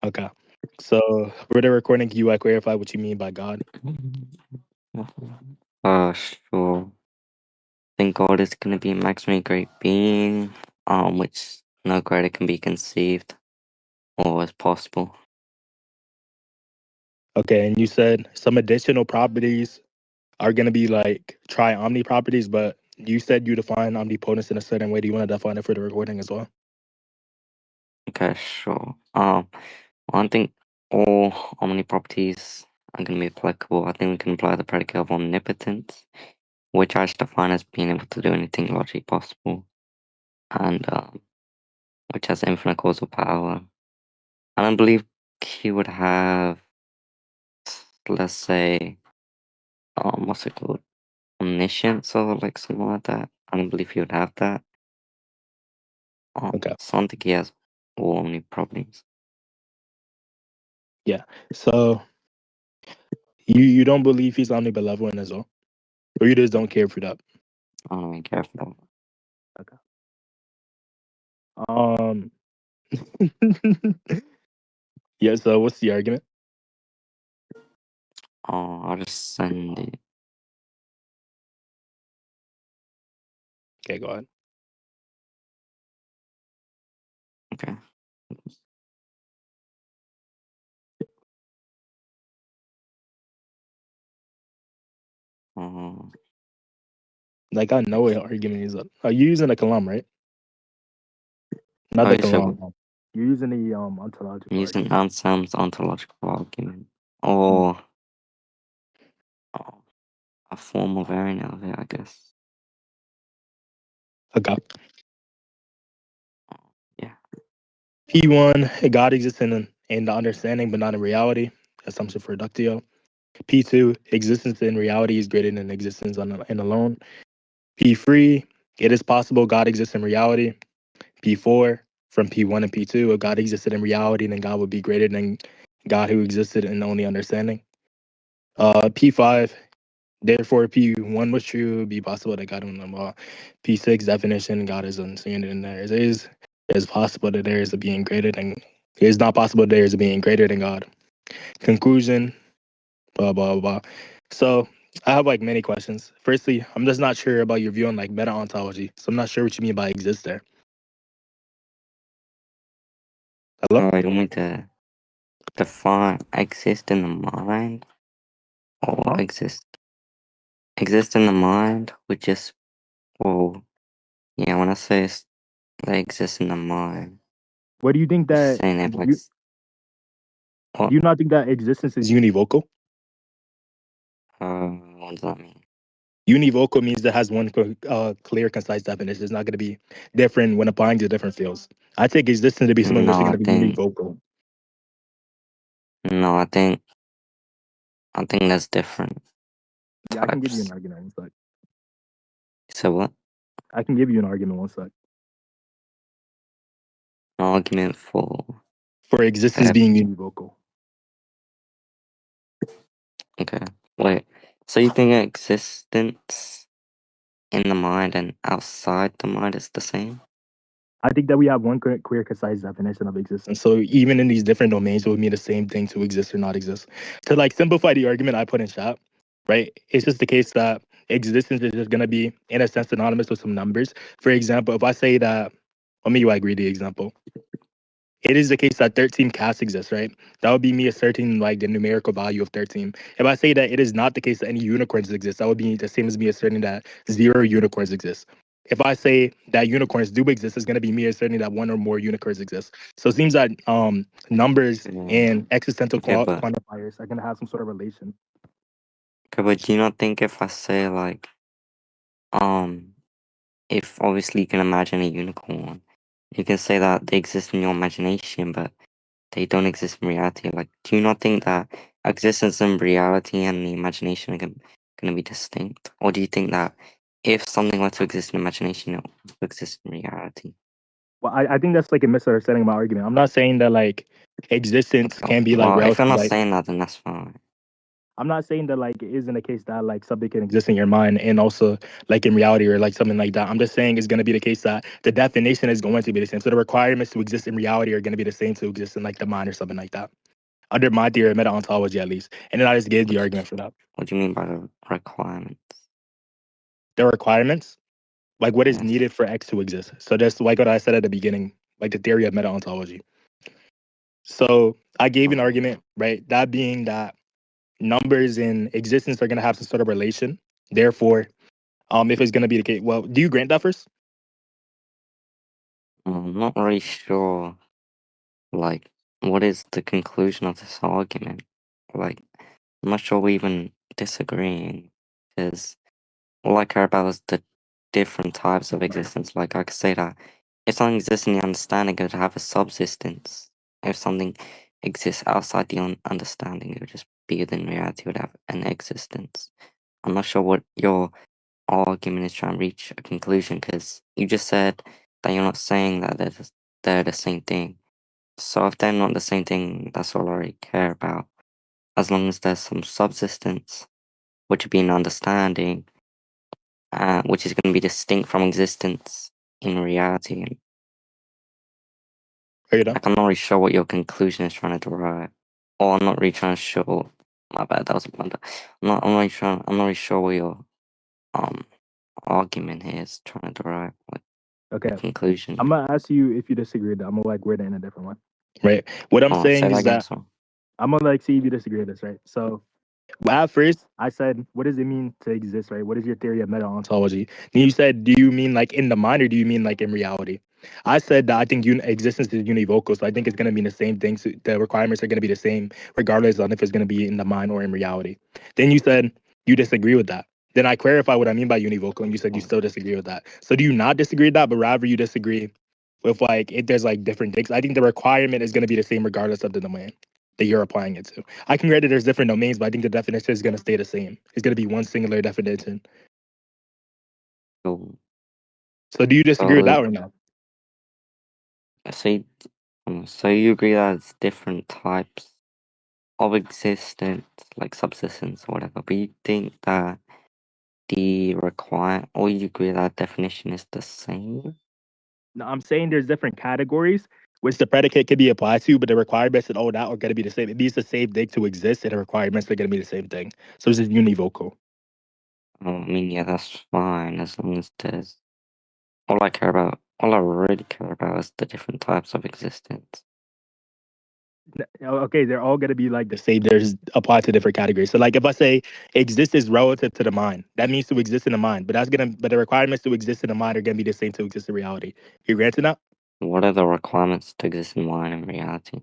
Okay. So for the recording, can you clarify what you mean by God? Sure. I think God is going to be a maximally great being, which no greater can be conceived or is possible. Okay, and you said some additional properties are going to be like tri-omni properties, but you said you define omnipotence in a certain way. Do you want to define it for the recording as well? Okay, sure. I think all omni properties are going to be applicable. I think we can apply the predicate of omnipotence, which I just define as being able to do anything logically possible, and which has infinite causal power. And I believe he would have, let's say, what's it called? Omniscience or like something like that. I don't believe he would have that. Okay. So I don't think he has all omni properties. Yeah. So you don't believe he's omnibenevolent as well? Or you just don't care for that? I don't really care for Okay. Yeah, so what's the argument? that. I'll just send it. Okay, go ahead. Okay. Uh, Like I know what argument is up. Are you using a kalam, right? Not oh, the you said what? kalam. You're using the ontological I'm using argument. Anselm's ontological argument Mm. or uh, a formal variant of it, I guess. Okay. Yeah. P1, God exists in the understanding, but not in reality. Assumption for reductio. P2, existence in reality is greater than existence in alone. P3, it is possible God exists in reality. P4, from P1 and P2, if God existed in reality, then God would be greater than God who existed in only understanding. P5, therefore P1 was true, it would be possible that God wouldn't know. P6, definition, God is understanding, and there is possible that there is a being greater than, it is not possible there is a being greater than God. Conclusion, blah, blah, blah. So I have like many questions. Firstly, I'm just not sure about your view on like meta ontology. So I'm not sure what you mean by exist there. Hello? You want me to define exist in the mind or Huh? exist in the mind, which is, well, yeah, when I say they exist in the mind, What do you think just that saying it like, you what, do you not think that existence is univocal? what does that mean? Univocal means it has one clear, concise definition. It's not going to be different when applying to different fields. I take existence to be something which is No, going to be univocal. no, I think that's different Yeah, I can give you an types. argument one sec. So what? I can give you an argument one sec. An argument for, For existence okay, being univocal. okay, wait. So you think existence in the mind and outside the mind is the same? I think that we have one clear, concise definition of existence. So even in these different domains, it would mean the same thing to exist or not exist. To like simplify the argument I put in chat, right? It's just the case that existence is just going to be, in a sense, synonymous with some numbers. For example, if I say that, let me agree the example. It is the case that 13 cats exist, right? That would be me asserting like the numerical value of 13. If I say that it is not the case that any unicorns exist, that would be the same as me asserting that 0 unicorns exist. If I say that unicorns do exist, it's going to be me asserting that 1 or more unicorns exist. So it seems that numbers Yeah. and existential Okay, but quantifiers are going to have some sort of relation. do you not think if I say like, um, if obviously you can imagine a unicorn, you can say that they exist in your imagination, but they don't exist in reality. Like, do you not think that existence in reality and the imagination are gonna be distinct? Or do you think that if something were to exist in imagination, it would exist in reality? Well, I think that's like a misunderstanding of my argument. I'm not saying that like existence Okay, can be like well, if you're relative, not like saying that, then that's fine. I'm not saying that like it isn't a case that like something can exist in your mind and also like in reality or like something like that. I'm just saying it's going to be the case that the definition is going to be the same. So the requirements to exist in reality are going to be the same to exist in like the mind or something like that. Under my theory of meta ontology, at least. And then I just gave the argument for that. What do you mean by the requirements? The requirements, like what is Yes. needed for X to exist. So that's like what I said at the beginning, like the theory of meta ontology. So I gave an argument, right? That being that numbers in existence are going to have some sort of relation. Therefore, if it's going to be the case, well, do you grant that first? I'm not really sure, like, what is the conclusion of this argument? Like, I'm not sure we're even disagreeing, because all I care about is the different types of existence. Like, I could say that if something exists in the understanding, it would have a subsistence. If something exists outside the understanding, it would just be within reality, it would have an existence. I'm not sure what your argument is trying to reach a conclusion, because you just said that you're not saying that they're the same thing. So if they're not the same thing, that's all I really care about. As long as there's some subsistence, which would be an understanding, which is going to be distinct from existence in reality. And Are you done? like, I'm not really sure what your conclusion is trying to derive. Or I'm not really trying to show. My bad, that was a blunder. I'm not really sure what your um argument here is trying to derive, like Okay. the conclusion. I'm gonna ask you if you disagree with that. I'm gonna like word it in a different one. Right. What I'm Oh, say saying that is again, that so. I'm gonna like see if you disagree with this, right? So at first I said, what does it mean to exist, right? What is your theory of meta ontology? And you said, do you mean like in the mind or do you mean like in reality? I said that I think existence is univocal, so I think it's gonna mean the same thing. So the requirements are gonna be the same, regardless on if it's gonna be in the mind or in reality. Then you said you disagree with that. Then I clarify what I mean by univocal, and you said you still disagree with that. So do you not disagree with that, but rather you disagree with like if there's like different things? I think the requirement is gonna be the same regardless of the domain that you're applying it to. I can grant that there's different domains, but I think the definition is going to stay the same. It's going to be one singular definition. So, So do you disagree with that so, or no? so, you, so you agree that it's different types of existence, like subsistence or whatever, but you think that or you agree that definition is the same? No, I'm saying there's different categories which the predicate could be applied to, but the requirements and all that are going to be the same. It needs the same thing to exist, and the requirements are going to be the same thing. So it's just univocal. I mean, yeah, that's fine as long as there's. All I really care about is the different types of existence. Okay, they're all going to be like the same. There's applied to different categories. So like if I say exist is relative to the mind, that means to exist in the mind. But the requirements to exist in the mind are going to be the same to exist in reality. You granted that? What are the requirements to exist in mind and reality?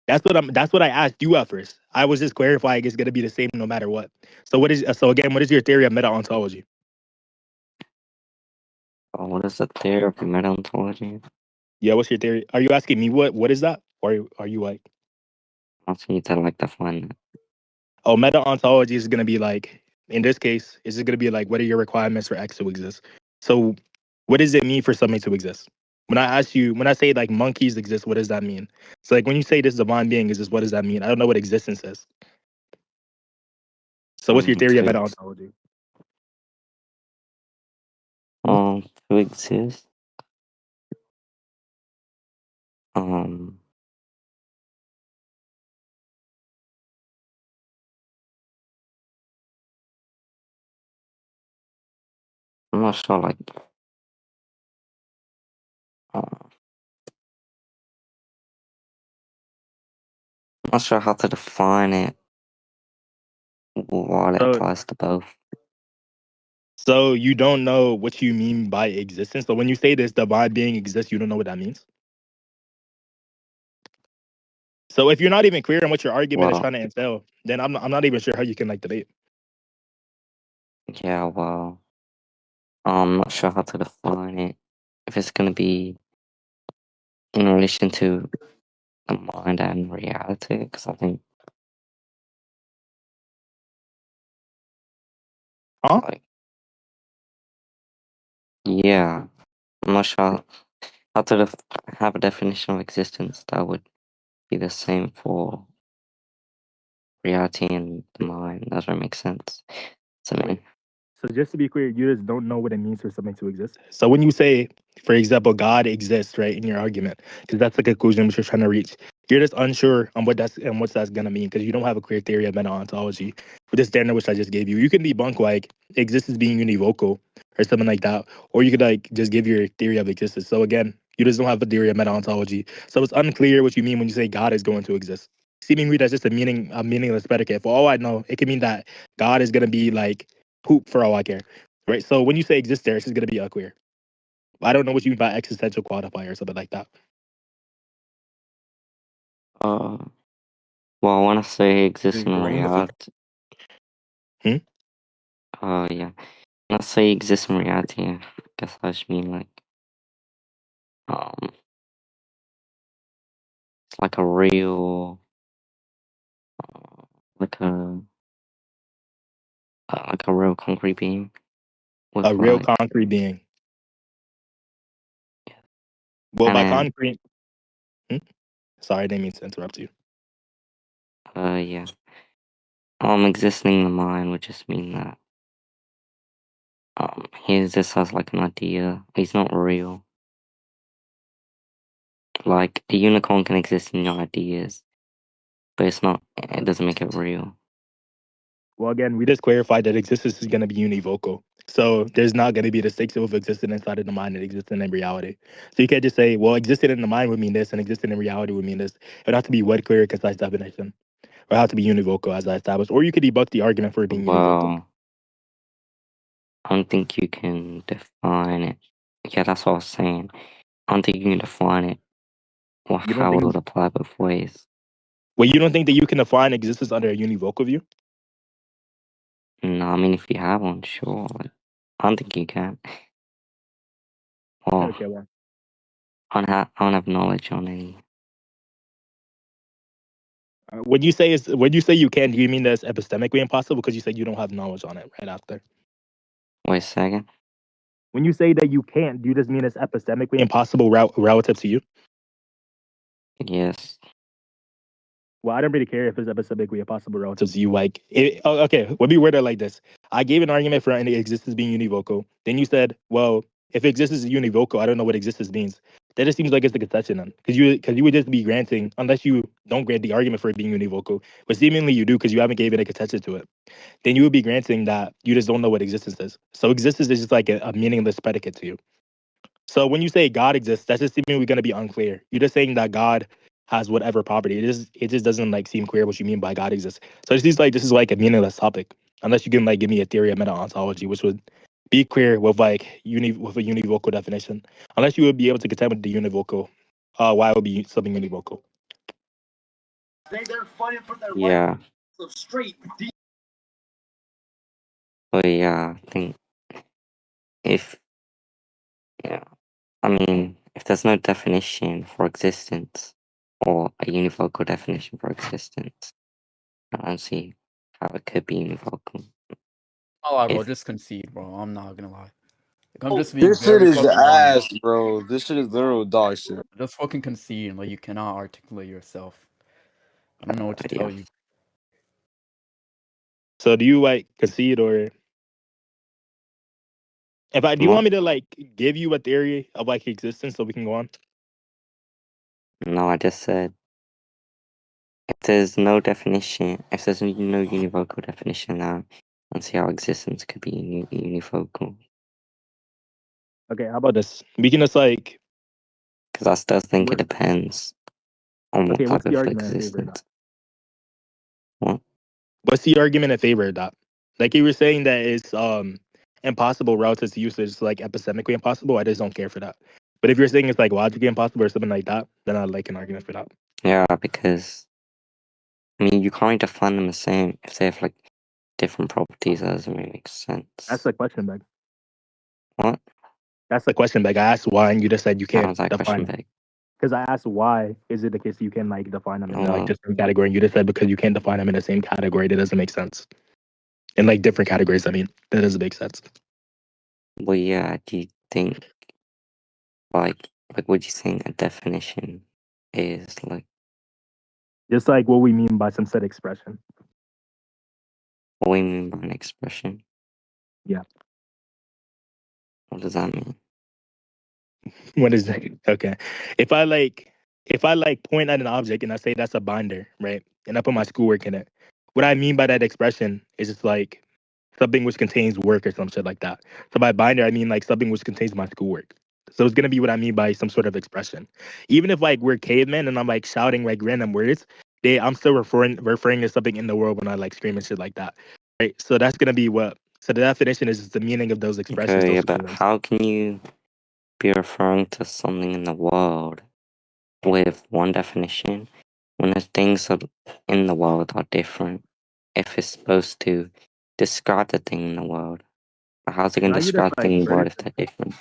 That's what I asked you at first. I was just clarifying it's gonna be the same no matter what. So again, what is your theory of meta ontology? What is the theory of meta-ontology? Yeah, what's your theory? Are you asking me what is that? Or are you like, I'm asking you to like define it. oh, meta ontology is gonna be like, in this case, is it gonna be like what are your requirements for X to exist? So what does it mean for something to exist? When I say like monkeys exist, what does that mean? So like when you say this divine being exists, what does that mean? I don't know what existence is. So what's your theory of To meta ex- ontology? to exist. Um, I'm not sure. Like, uh, I'm not sure how to define it while it So applies to both. So you don't know what you mean by existence. So when you say this divine being exists, you don't know what that means. So if you're not even clear on what your argument is Well, trying to entail, then I'm not even sure how you can like debate. yeah. Well, I'm not sure how to define it. If it's gonna be in relation to the mind and reality, because I think, Huh? like, yeah, I'm not sure how to have a definition of existence that would be the same for reality and the mind. That doesn't make sense to me. Wait. So just to be clear, you just don't know what it means for something to exist. So when you say, for example, God exists, right, in your argument, because that's the conclusion which you're trying to reach, you're just unsure on what that's gonna mean because you don't have a clear theory of meta ontology with the standard which I just gave you. You can debunk like existence being univocal or something like that, or you could like just give your theory of existence. So again, you just don't have a theory of meta ontology. So it's unclear what you mean when you say God is going to exist. Seemingly that's just a meaningless predicate. For all I know, it can mean that God is gonna be like poop for all I care. Right. So when you say exist there, it's just gonna be unclear. I don't know what you mean by existential quantifier or something like that. Uh, well, I want to say Dude, exists in you're wrong with it. reality. Hmm? Yeah. When I say exists in reality, I guess I just mean like, um, it's like a real, like a, like a real concrete being with A real like, concrete being. Well, and by then, concrete. Hmm? Sorry, I didn't mean to interrupt you. yeah. Existing in the mind would just mean that, he exists as like an idea. He's not real. Like a unicorn can exist in your ideas, but it's not. It doesn't make it real. Well, again, we just clarified that existence is gonna be univocal. So there's not gonna be a distinction of existing inside of the mind and existing in reality. So you can't just say, well, existing in the mind would mean this and existing in reality would mean this. It would have to be one clear, concise definition. Or have to be univocal as I established. Or you could debunk the argument for it being univocal. Well, I don't think you can define it. Yeah, that's what I was saying. I don't think you can define it or You don't how it think would apply both ways. well, you don't think that you can define existence under a univocal view? No, I mean if you have one, sure. Like, I don't think you can. Well, Okay, well. I don't have knowledge on any. When you say you can, do you mean that's epistemically impossible? Because you said you don't have knowledge on it right after. Wait a second. When you say that you can't, do you just mean it's epistemically impossible relative to you? Yes. Well, I don't really care if it's epistemically impossible relative to you. Like, okay, let me word it like this. I gave an argument for any existence being univocal. Then you said, well, if existence is univocal, I don't know what existence means. That just seems like it's a concession then, because you would just be granting, unless you don't grant the argument for it being univocal, but seemingly you do because you haven't given a concession to it. Then you would be granting that you just don't know what existence is. So existence is just like a meaningless predicate to you. So when you say God exists, that's just seemingly going to be unclear. You're just saying that God has whatever property. It just doesn't like seem clear what you mean by God exists. So it seems like this is like a meaningless topic, unless you can like give me a theory of meta ontology, which would be clear with like with a univocal definition. Unless you would be able to contend with the univocal, why it would be something univocal. Yeah. But yeah, I think if yeah, I mean if there's no definition for existence or a univocal definition for existence, I don't see how it could be univocal. I'll lie, bro. If Just concede, bro. I'm not gonna lie. Like, I'm just being This shit very is fucking honest. ass, bro. This shit is literal dog shit. Just fucking concede. Like, you cannot articulate yourself. I don't know what to yeah, tell you. So do you like concede or if I do you what? want me to like give you a theory of like existence so we can go on? No, I just said if there's no definition, if there's no univocal definition now, I don't see how existence could be univocal. Okay, how about this? We can just like Because I still think it what depends on what okay, what's type the of argument in favor of that? existence. What? What's the argument in favor of that? Like you were saying that it's impossible relative to usage, it's like epistemically impossible. I just don't care for that. But if you're saying it's like logically impossible or something like that, then I like an argument for that. Yeah, because I mean you can't define them the same if they have like different properties. That doesn't really make That's sense. the question, Beg. What? That's the question, Beg. I asked why, and you just said you How can't is that define question them. vague? Because I asked why is it the case you can like define them in like Well, different category, and you just said because you can't define them in the same category, that doesn't make sense. In like different categories, I mean, that doesn't make sense. well, yeah. Do you think like what do you think a definition is like? Just like what we mean by some set expression. What do you mean by an expression? Yeah. What does that mean? What is that? Okay. If I like point at an object and I say that's a binder, right? And I put my schoolwork in it. What I mean by that expression is just like something which contains work or some shit like that. So by binder, I mean like something which contains my schoolwork. So it's gonna be what I mean by some sort of expression. Even if like we're cavemen and I'm like shouting like random words, I'm still referring to something in the world when I like scream and shit like that. Right. So that's gonna be what. So the definition is just the meaning of those expressions, Okay, yeah, those but feelings. how can you be referring to something in the world with one definition when the things in the world are different? If it's supposed to describe the thing in the world, but how's it going Now to you're just describe the like thing in the world British. if they're different?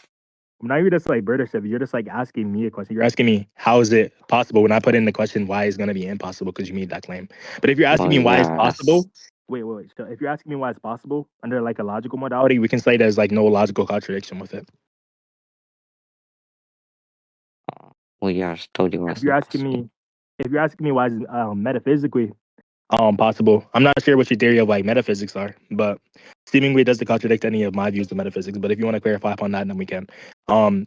Now you're just like British. You're just like asking me a question. You're asking me how is it possible when I put in the question why is going to be impossible because you made that claim. But if you're asking Well, me why it's yeah, that's possible, wait. So if you're asking me why it's possible under like a logical modality, we can say there's like no logical contradiction with it. well, yeah, I just told you why If it's you're not asking possible. me, if you're asking me why it's metaphysically possible, I'm not sure what your theory of like metaphysics are, but seemingly it doesn't contradict any of my views of metaphysics. But if you want to clarify upon that, then we can.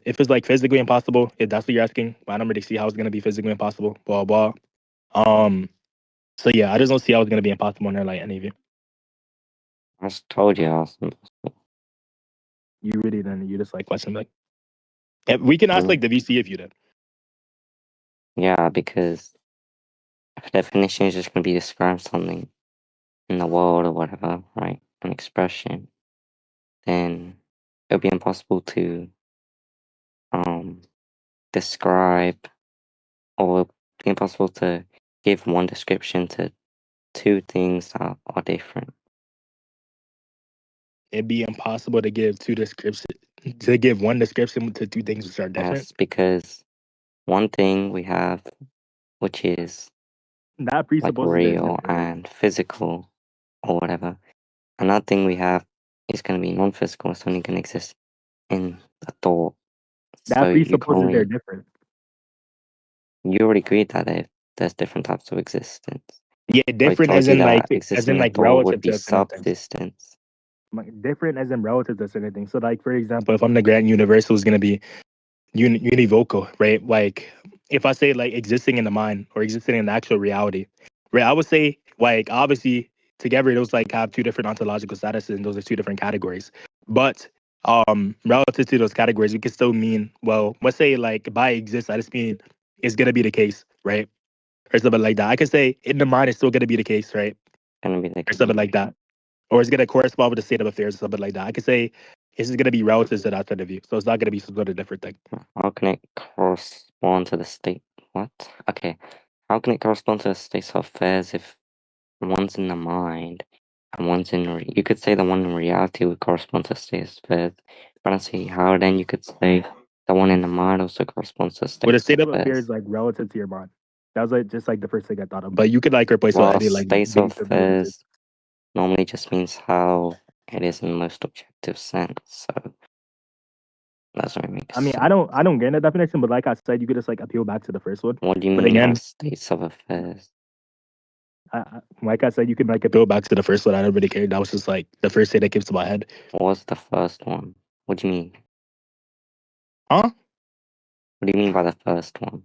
If it's like physically impossible, if that's what you're asking, I don't really see how it's gonna be physically impossible. Blah blah. So yeah, I just don't see how it's gonna be impossible under like any of you. I just told you how it's impossible. You really then you just like question like we can ask like the VC if you did. Yeah, because if the definition is just going to be describe something in the world or whatever, right? An expression, then it'll be impossible to um describe or it'll be impossible to give one description to two things that are different. It'd be impossible to give one description to two things which are different. Yes, because one thing we have which is That like presupposes there's real different. and physical or whatever. Another thing we have is going to be non-physical. It's only going to exist in the thought. So That you can presupposes they're only different. you already agreed that there's different types of existence. Yeah, I different told you that as existing in in a like thought would relative be to certain things. subsistence. Like, different as in relative to certain things. So like for example, if I'm the grand universal is gonna be univocal, right? Like if I say like existing in the mind or existing in actual reality, right? I would say like obviously together those like have two different ontological statuses and those are two different categories. But relative to those categories, we can still mean well, let's say like by exist, I just mean it's gonna be the case, right? Or something like that. I could say in the mind it's still gonna be the case, right? Gonna be the Or case. something like that. Or it's gonna correspond with the state of affairs or something like that. I could say this is gonna be relative to that sort of view. So it's not gonna be some sort of different thing. How can it correspond to the state? What? Okay. How can it correspond to the state of affairs if one's in the mind and one's in you could say the one in reality would correspond to the state of affairs, but I don't see how then you could say the one in the mind also corresponds to the With a state state of of affairs affairs. like relative to your mind. That was like just like the first thing I thought of. But you could like replace it with Well, any like states of base of relative. affairs normally just means how it is in the most objective sense, so that doesn't really make I mean, sense. I don't get that definition, but like I said, you could just like appeal back to the first one. What do you But mean by again, states of affairs? like I said, you can like appeal back to the first one. I don't really care. That was just like the first thing that came to my head. What was the first one? What do you mean? Huh? What do you mean by the first one?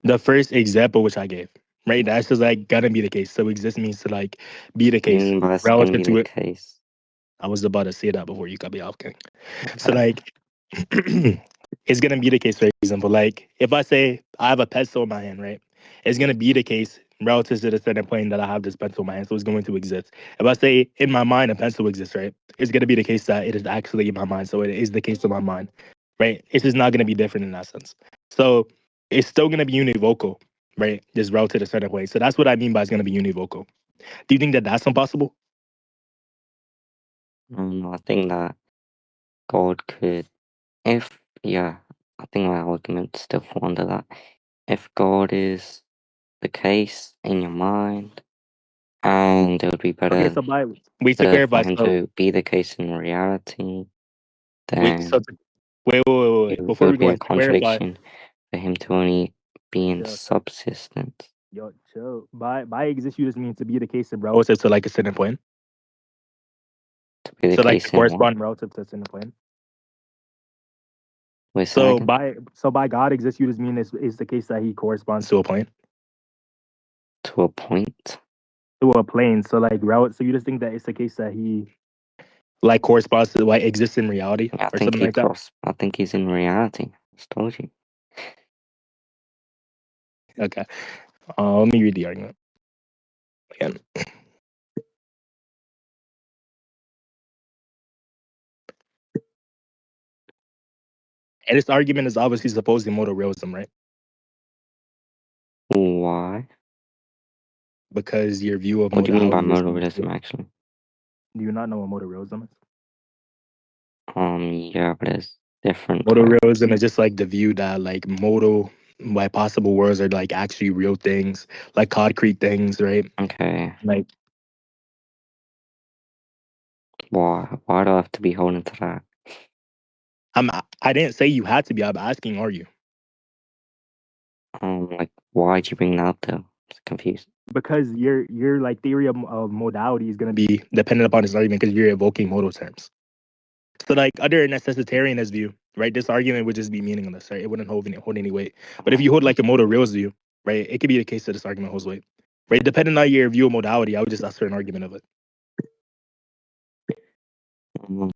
The first example which I gave. Right? That's just like gonna be the case. So exist means to like be the What do you case mean by that's gonna relative be to the it. case? I was about to say that before you cut me off, King. So like it's gonna be the case, for example. Like if I say I have a pencil in my hand, right? It's gonna be the case relative to the certain plane that I have this pencil in my hand. So it's going to exist. If I say in my mind a pencil exists, right? It's gonna be the case that it is actually in my mind. So it is the case of my mind. Right? It's just not gonna be different in that sense. So it's still gonna be univocal, right? Just relative to a certain way. So that's what I mean by it's gonna be univocal. Do you think that that's impossible? I think that God could, if yeah, I think my argument still fall under that. If God is the case in your mind, and it would be Okay, better so by wait to for clarify, him so to be the case in reality, wait, so then to, wait. it Before we would be go a into clarify, contradiction for him to only be in yo, subsistence. yo, chill. By exist, you just mean to be the case in relative to like a certain point. be the So like case they in what? correspond relative to in the plane. Wait, say that So again? by God exists, you just mean is the case that he corresponds to a plane, To a point? to a plane. So like so you just think that it's the case that he like corresponds to like exists in reality Yeah, or something like that. I think he's in reality. I just told you. Okay. Let me read the argument again. And this argument is obviously supposing modal realism, right? Why? Because your view of What do you mean by modality is modal realism, actually? Do you not know what modal realism is? Yeah, but it's different Modal type. realism is just like the view that like modal like possible worlds are like actually real things, like concrete things, right? Okay. Like Why? Why do I have to be holding to that? I didn't say you had to be. I'm asking, are you? Like, why'd you bring that up, though? I'm confused. Because your like theory of modality is going to be dependent upon this argument because you're evoking modal terms. So like under a necessitarianist view, right, this argument would just be meaningless, right? It wouldn't hold any weight. But if you hold like a modal realist view, right, it could be the case that this argument holds weight, right? Depending on your view of modality, I would just assert an argument of it. Um,